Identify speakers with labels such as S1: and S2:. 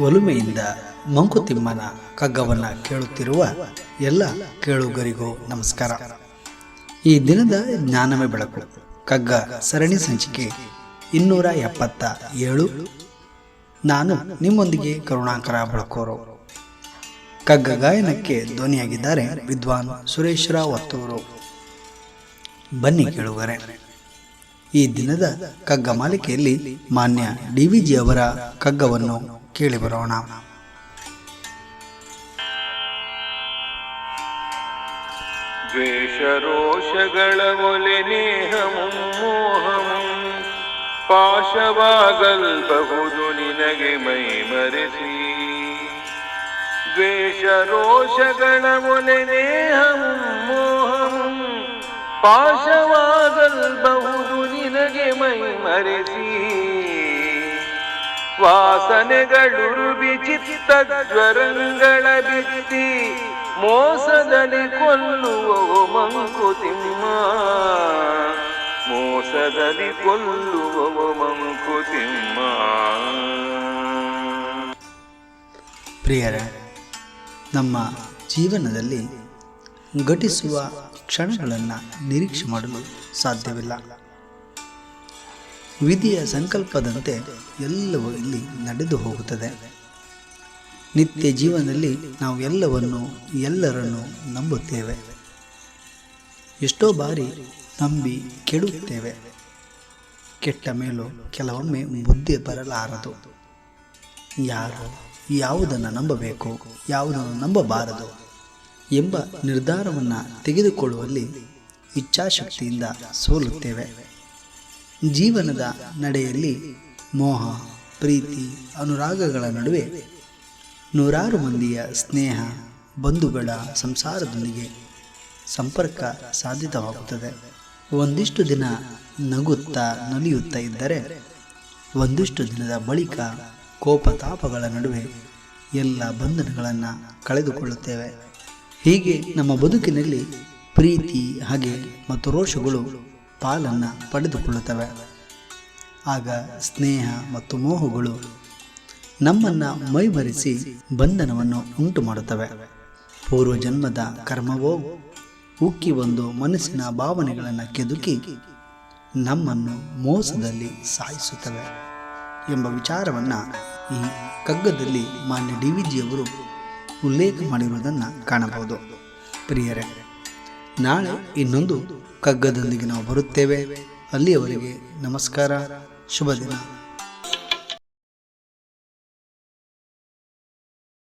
S1: ಒಲುಮೆಯಿಂದ ಮಂಕುತಿಮ್ಮನ ಕಗ್ಗವನ್ನು ಕೇಳುತ್ತಿರುವ ಎಲ್ಲ ಕೇಳುಗರಿಗೂ ನಮಸ್ಕಾರ. ಈ ದಿನದ ಜ್ಞಾನವೇ ಬೆಳಕು ಕಗ್ಗ ಸರಣಿ ಸಂಚಿಕೆ 277. ನಾನು ನಿಮ್ಮೊಂದಿಗೆ ಕರುಣಾಕರ ಬೆಳಕೋರು. ಕಗ್ಗ ಗಾಯನಕ್ಕೆ ಧ್ವನಿಯಾಗಿದ್ದಾರೆ ವಿದ್ವಾನ್ ಸುರೇಶ್ ರಾವ್ ವತ್ತೂರು. ಬನ್ನಿ ಕೇಳುವರೆ, ಈ ದಿನದ ಕಗ್ಗ ಮಾಲಿಕೆಯಲ್ಲಿ ಮಾನ್ಯ DVG ಅವರ ಕಗ್ಗವನ್ನು ಕೇಳಿ ಬರೋಣ.
S2: ದ್ವೇಷರೋಷಗಳ ಒಲೆ ನೇಹಮುಂ ಮೋಹಮುಂ ಪಾಶವಾಗಲ್ಬಹುದು ನಿನಗೆ ಮೈ ಮರೆಸಿ. ದ್ವೇಷರೋಷಗಳ ಒಲೆ ನೇಹಮುಂ ಮೋಹಮುಂ ಪಾಶವಾಗಲ್ಬಹುದು ನಿನಗೆ ಮೈ ಮರೆಸಿ. ವಾಸನೆಗಳು ವಿಚಿತ್ತ ಜ್ವರಂಗಳ ಬಿತ್ತಿ ಮೋಸದಲ್ಲಿ ಕೊಲ್ಲುವವು ಮಂಕುತಿಮ್ಮ, ಮೋಸದಲ್ಲಿ ಕೊಲ್ಲುವವು ಮಂಕುತಿಮ್ಮ.
S1: ಪ್ರಿಯರೇ, ನಮ್ಮ ಜೀವನದಲ್ಲಿ ಘಟಿಸುವ ಕ್ಷಣಗಳನ್ನು ನಿರೀಕ್ಷೆ ಮಾಡಲು ಸಾಧ್ಯವಿಲ್ಲ. ವಿಧಿಯ ಸಂಕಲ್ಪದಂತೆ ಎಲ್ಲವೂ ಇಲ್ಲಿ ನಡೆದು ಹೋಗುತ್ತದೆ. ನಿತ್ಯ ಜೀವನದಲ್ಲಿ ನಾವು ಎಲ್ಲರನ್ನು ನಂಬುತ್ತೇವೆ. ಎಷ್ಟೋ ಬಾರಿ ನಂಬಿ ಕೆಡುತ್ತೇವೆ. ಕೆಟ್ಟ ಮೇಲೂ ಕೆಲವೊಮ್ಮೆ ಬುದ್ಧಿ ಬರಲಾರದು. ಯಾವುದನ್ನು ನಂಬಬೇಕು, ಯಾವುದನ್ನು ನಂಬಬಾರದು ಎಂಬ ನಿರ್ಧಾರವನ್ನು ತೆಗೆದುಕೊಳ್ಳುವಲ್ಲಿ ಇಚ್ಛಾಶಕ್ತಿಯಿಂದ ಸೋಲುತ್ತೇವೆ. ಜೀವನದ ನಡೆಯಲ್ಲಿ ಮೋಹ, ಪ್ರೀತಿ, ಅನುರಾಗಗಳ ನಡುವೆ ನೂರಾರು ಮಂದಿಯ ಸ್ನೇಹ, ಬಂಧುಗಳ ಸಂಸಾರದೊಂದಿಗೆ ಸಂಪರ್ಕ ಸಾಧಿತವಾಗುತ್ತದೆ. ಒಂದಿಷ್ಟು ದಿನ ನಗುತ್ತಾ ನಲಿಯುತ್ತಾ ಇದ್ದರೆ ಒಂದಿಷ್ಟು ದಿನದ ಬಳಿಕ ಕೋಪತಾಪಗಳ ನಡುವೆ ಎಲ್ಲ ಬಂಧನಗಳನ್ನು ಕಳೆದುಕೊಳ್ಳುತ್ತೇವೆ. ಹೀಗೆ ನಮ್ಮ ಬದುಕಿನಲ್ಲಿ ಪ್ರೀತಿ, ಹಾಗೆ ಮತ್ತು ರೋಷಗಳು ಪಾಲನ್ನು ಪಡೆದುಕೊಳ್ಳುತ್ತವೆ. ಆಗ ಸ್ನೇಹ ಮತ್ತು ಮೋಹಗಳು ನಮ್ಮನ್ನು ಮೈಮರೆಸಿ ಬಂಧನವನ್ನು ಉಂಟು ಮಾಡುತ್ತವೆ. ಪೂರ್ವಜನ್ಮದ ಕರ್ಮವೋ ಉಕ್ಕಿ ಬಂದು ಮನಸ್ಸಿನ ಭಾವನೆಗಳನ್ನು ಕೆದುಕಿ ನಮ್ಮನ್ನು ಮೋಸದಲ್ಲಿ ಸಾಯಿಸುತ್ತವೆ ಎಂಬ ವಿಚಾರವನ್ನು ಈ ಕಗ್ಗದಲ್ಲಿ ಮಾನ್ಯ DVG ಅವರು ಉಲ್ಲೇಖ ಮಾಡಿರುವುದನ್ನು ಕಾಣಬಹುದು. ಪ್ರಿಯರೇ, ನಾಳೆ ಇನ್ನೊಂದು ಕಗ್ಗದೊಂದಿಗೆ ನಾವು ಬರುತ್ತೇವೆ. ಅಲ್ಲಿಯವರೆಗೆ ನಮಸ್ಕಾರ, ಶುಭ ದಿನ.